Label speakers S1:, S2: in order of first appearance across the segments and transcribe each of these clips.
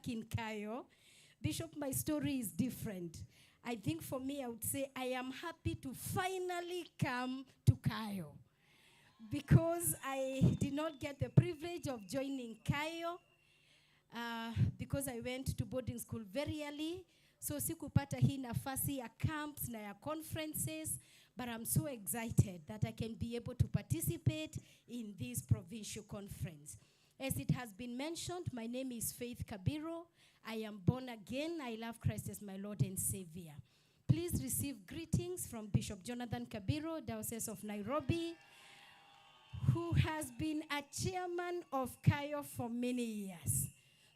S1: back in KAYO. Bishop, my story is different. I think for me, I would say I am happy to finally come to KAYO because I did not get the privilege of joining KAYO because I went to boarding school very early. So sikupata hii nafasi ya camps na ya conferences, but I'm so excited that I can be able to participate in this provincial conference. As it has been mentioned, my name is Faith Kabiro. I am born again. I love Christ as my Lord and Savior. Please receive greetings from Bishop Jonathan Kabiro, Diocese of Nairobi, who has been a chairman of KAYO for many years.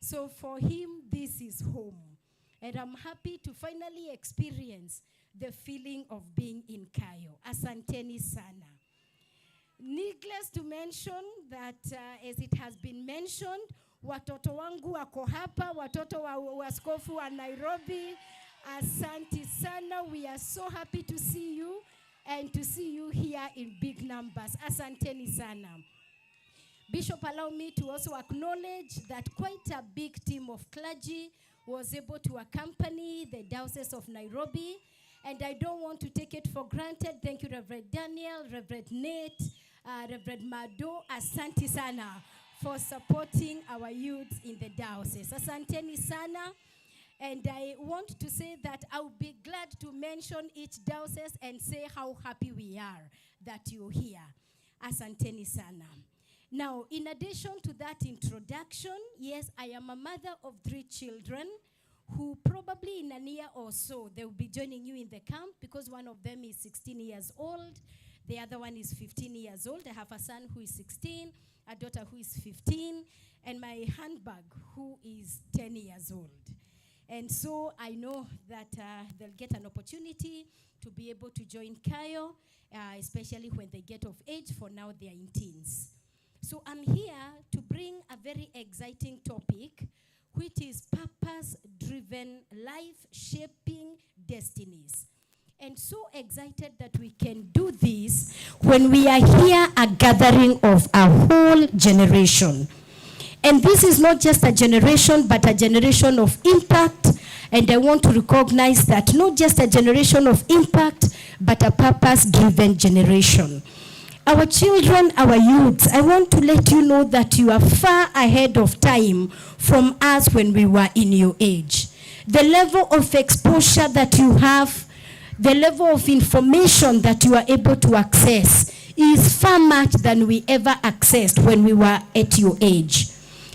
S1: So for him, this is home. And I'm happy to finally experience the feeling of being in KAYO. Asanteni sana. Needless to mention that as it has been mentioned, watoto wangu wako hapa, watoto wa askofu wa Nairobi. Asanti sana. We are so happy to see you and to see you here in big numbers. Asanteni sana. Bishop, allow me to also acknowledge that quite a big team of clergy was able to accompany the Diocese of Nairobi. And I don't want to take it for granted. Thank you, Reverend Daniel, Reverend Nate, Reverend Mado, Asante sana for supporting our youth in the diocese. Asanteni sana. And I want to say that I'll be glad to mention each diocese and say how happy we are that you're here. Asanteni sana. Now, in addition to that introduction, yes, I am a mother of 3 children who probably in a year or so, they will be joining you in the camp because one of them is 16 years old. The other one is 15 years old. I have a son who is 16, a daughter who is 15, and my handbag who is 10 years old. And so I know that they'll get an opportunity to be able to join KAYO, especially when they get of age. For now, they are in teens. So I'm here to bring a very exciting topic, which is purpose-driven life-shaping destinies. And so excited that we can do this when we are here, a gathering of a whole generation. And this is not just a generation, but a generation of impact. And I want to recognize that not just a generation of impact, but a purpose-driven generation. Our children, our youths, I want to let you know that you are far ahead of time from us when we were in your age. The level of exposure that you have, the level of information that you are able to access is far much than we ever accessed when we were at your age.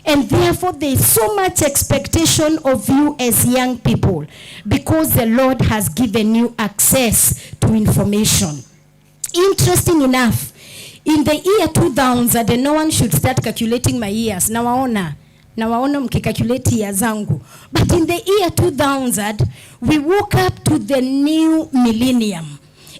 S1: And therefore, there is so much expectation of you as young people because the Lord has given you access to information. Interesting enough, in the year 2000, and no one should start calculating my years. Nawaona mkicalculate years zangu. But in the year 2000, we woke up to the new millennium.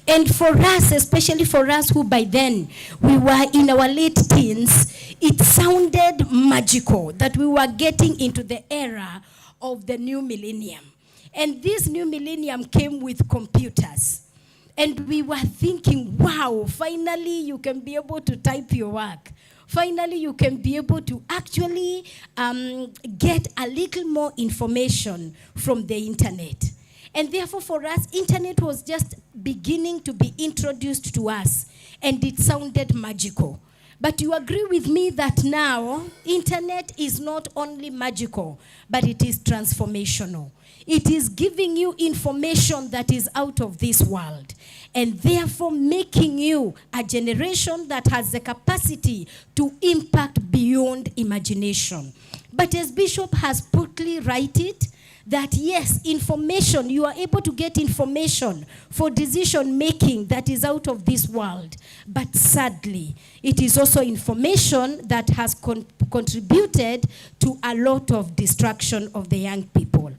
S1: And for us, especially for us who by then, we were in our late teens, it sounded magical that we were getting into the era of the new millennium. And this new millennium came with computers. And we were thinking, wow, finally you can be able to type your work. Finally, you can be able to actually get a little more information from the internet. And therefore, for us, internet was just beginning to be introduced to us. And it sounded magical. But you agree with me that now, internet is not only magical, but it is transformational. It is giving you information that is out of this world. And therefore making you a generation that has the capacity to impact beyond imagination. But as Bishop has putly written, that yes, information, you are able to get information for decision making that is out of this world. But sadly, it is also information that has contributed to a lot of distraction of the young people.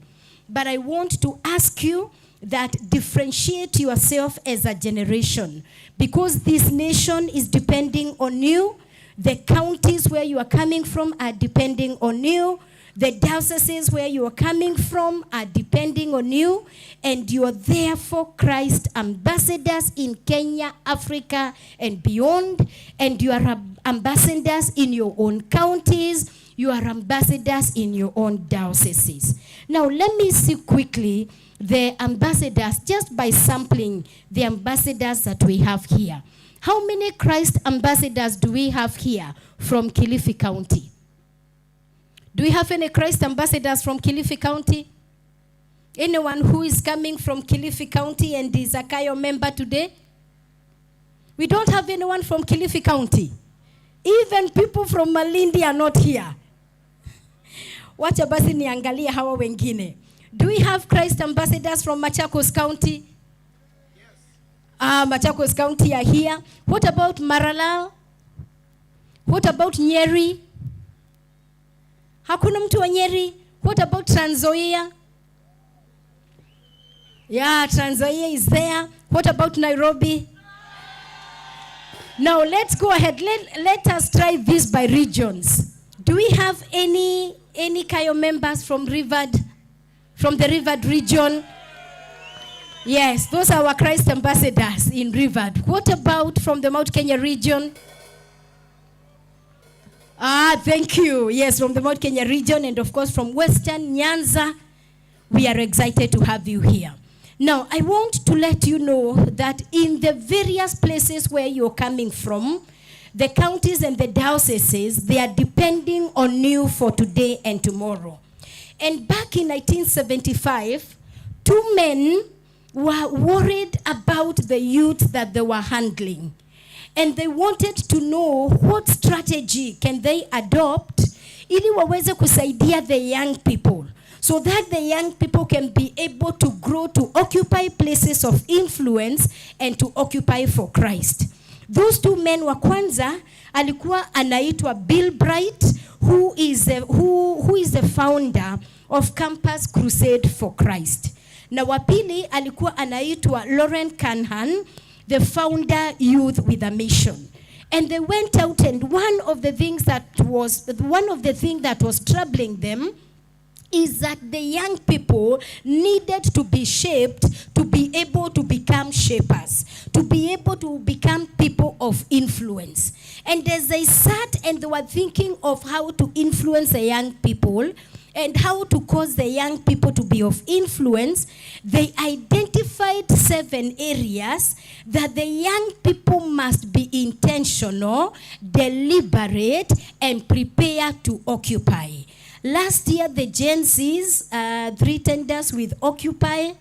S1: But I want to ask you that differentiate yourself as a generation, because this nation is depending on you. The counties where you are coming from are depending on you. The dioceses where you are coming from are depending on you, and you are therefore Christ ambassadors in Kenya, Africa, and beyond, and you are ambassadors in your own counties, You are ambassadors in your own dioceses. Now, let me see quickly the ambassadors, just by sampling the ambassadors that we have here. How many Christ ambassadors do we have here from Kilifi County? Do we have any Christ ambassadors from Kilifi County? Anyone who is coming from Kilifi County and is a KAYO member today? We don't have anyone from Kilifi County. Even people from Malindi are not here. Wacha basi niangalia hawa wengine. Do we have Christ ambassadors from Machakos County? Yes. Machakos County are here. What about Maralal? What about Nyeri? Hakuna mtu wa Nyeri? What about Trans Nzoia? Yeah, Trans Nzoia is there. What about Nairobi? Now let's go ahead. Let us try this by regions. Do we have any KAYO members from Rivard, from the Rivard region? Yes, those are our Christ ambassadors in Rivard. What about from the Mount Kenya region? Thank you. Yes, from the Mount Kenya region, and of course from Western Nyanza. We are excited to have you here. Now, I want to let you know that in the various places where you're coming from, the counties and the dioceses, they are depending on you for today and tomorrow. And back in 1975, two men were worried about the youth that they were handling. And they wanted to know what strategy can they adopt ili waweze kusaidia the young people, so that the young people can be able to grow to occupy places of influence and to occupy for Christ. Those two men, wa kwanza alikuwa anaitwa Bill Bright, who is the founder of Campus Crusade for Christ. Na wa pili alikuwa anaitwa Lauren Canhan, the founder, Youth with a Mission. And they went out, and one of the things that was troubling them is that the young people needed to be shaped to be able to become shapers, to be able to become people of influence. And as they sat and they were thinking of how to influence the young people and how to cause the young people to be of influence, they identified 7 areas that the young people must be intentional, deliberate, and prepare to occupy. Last year, the Gen Zs threatened us with Occupy.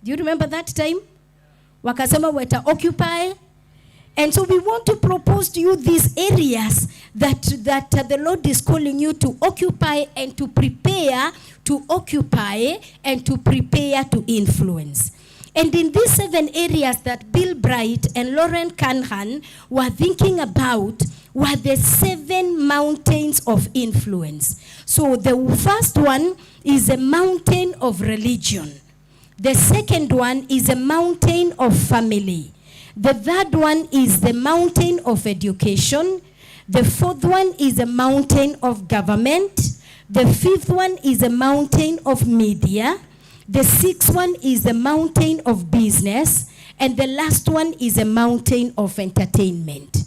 S1: Do you remember that time? Wakasema weta Occupy. And so we want to propose to you these areas that the Lord is calling you to occupy and to prepare to occupy and to prepare to influence. And in these 7 areas that Bill Bright and Lauren Canhan were thinking about were the 7 mountains of influence. So the first one is a mountain of religion. The second one is a mountain of family. The third one is the mountain of education. The fourth one is a mountain of government. The fifth one is a mountain of media. The sixth one is the mountain of business. And the last one is a mountain of entertainment.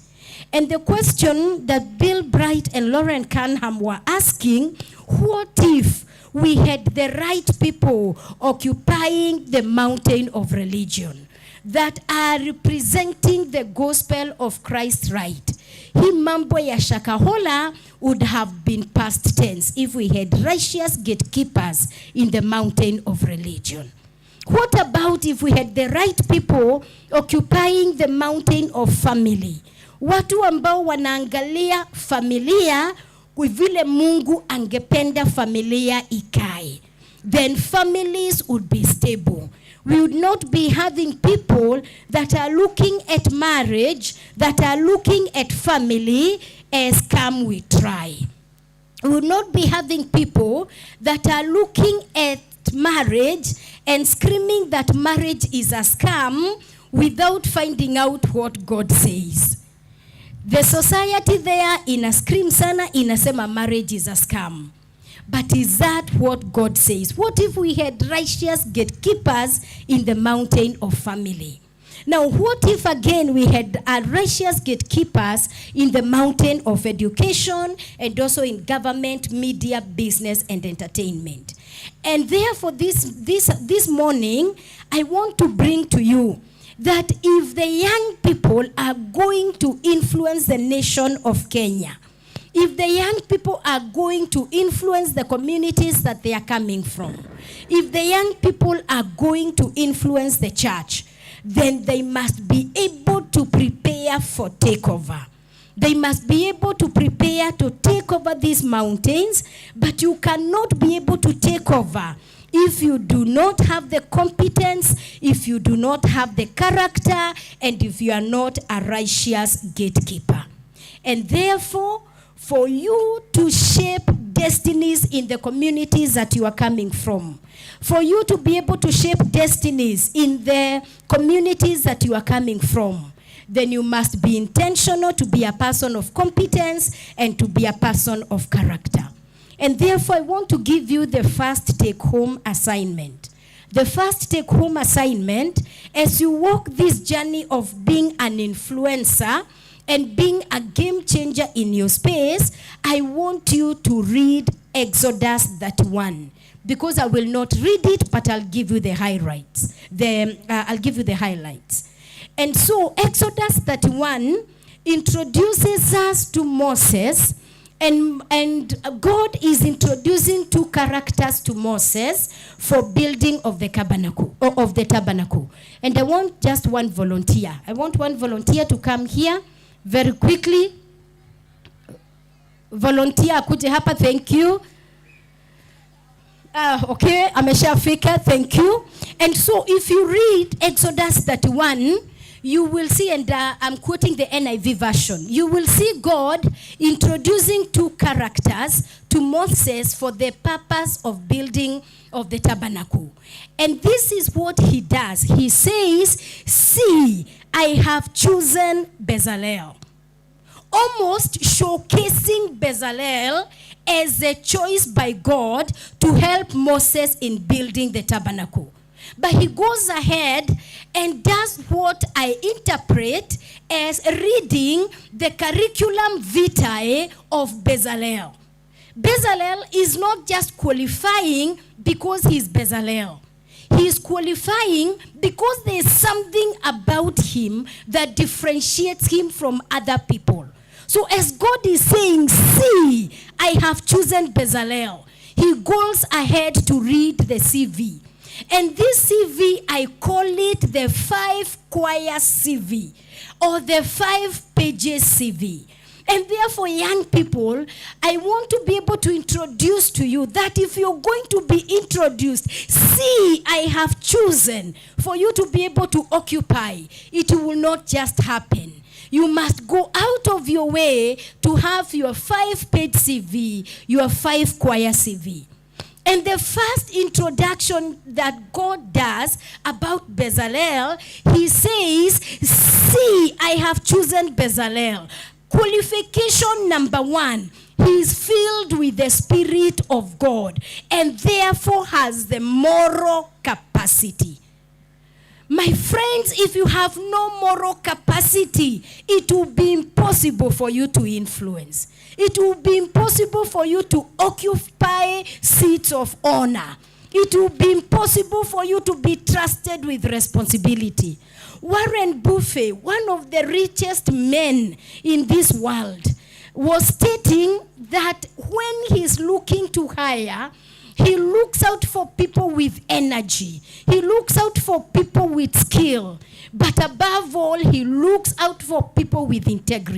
S1: And the question that Bill Bright and Lauren Canham were asking, what if we had the right people occupying the mountain of religion that are representing the gospel of Christ right? Hii mambo ya Shakahola would have been past tense if we had righteous gatekeepers in the mountain of religion. What about if we had the right people occupying the mountain of family? Watu ambao wanaangalia familia vile Mungu angependa familia ikae. Then families would be stable. We would not be having people that are looking at marriage, that are looking at family as come we try. We would not be having people that are looking at marriage and screaming that marriage is a scam without finding out what God says. The society there ina scream sana, inasema marriage is a scam. But is that what God says? What if we had righteous gatekeepers in the mountain of family? Now, what if again we had righteous gatekeepers in the mountain of education and also in government, media, business, and entertainment? And therefore, this morning, I want to bring to you that if the young people are going to influence the nation of Kenya, if the young people are going to influence the communities that they are coming from, if the young people are going to influence the church, then they must be able to prepare for takeover. They must be able to prepare to take over these mountains, but you cannot be able to take over if you do not have the competence, if you do not have the character, and if you are not a righteous gatekeeper. And therefore, for you to shape destinies in the communities that you are coming from, for you to be able to shape destinies in the communities that you are coming from, then you must be intentional to be a person of competence and to be a person of character. And therefore, I want to give you the first take-home assignment. The first take-home assignment, as you walk this journey of being an influencer and being a game changer in your space, I want you to read Exodus 31. Because I will not read it, but I'll give you the highlights. I'll give you the highlights. And so Exodus 31 introduces us to Moses, and God is introducing two characters to Moses for building of the tabernacle. And I want just one volunteer. I want one volunteer to come here very quickly. Volunteer akuje hapa, thank you. Okay, ameshafika, thank you. And so if you read Exodus 31, you will see, and I'm quoting the NIV version, you will see God introducing two characters to Moses for the purpose of building of the tabernacle. And this is what he does. He says, see, I have chosen Bezalel. Almost showcasing Bezalel as a choice by God to help Moses in building the tabernacle. But he goes ahead and does what I interpret as reading the curriculum vitae of Bezalel. Bezalel is not just qualifying because he's Bezalel. He is qualifying because there is something about him that differentiates him from other people. So as God is saying, see, I have chosen Bezalel, he goes ahead to read the CV. And this CV, I call it the 5 choir CV, or the 5 pages CV. And therefore, young people, I want to be able to introduce to you that if you're going to be introduced, see, I have chosen for you to be able to occupy. It will not just happen. You must go out of your way to have your 5-page CV, your 5 choir CV. And the first introduction that God does about Bezalel, he says, see, I have chosen Bezalel. Qualification number 1, he is filled with the Spirit of God and therefore has the moral capacity. My friends, if you have no moral capacity, it will be impossible for you to influence. It will be impossible for you to occupy seats of honor. It will be impossible for you to be trusted with responsibility. Warren Buffett, one of the richest men in this world, was stating that when he's looking to hire, he looks out for people with energy. He looks out for people with skill. But above all, he looks out for people with integrity.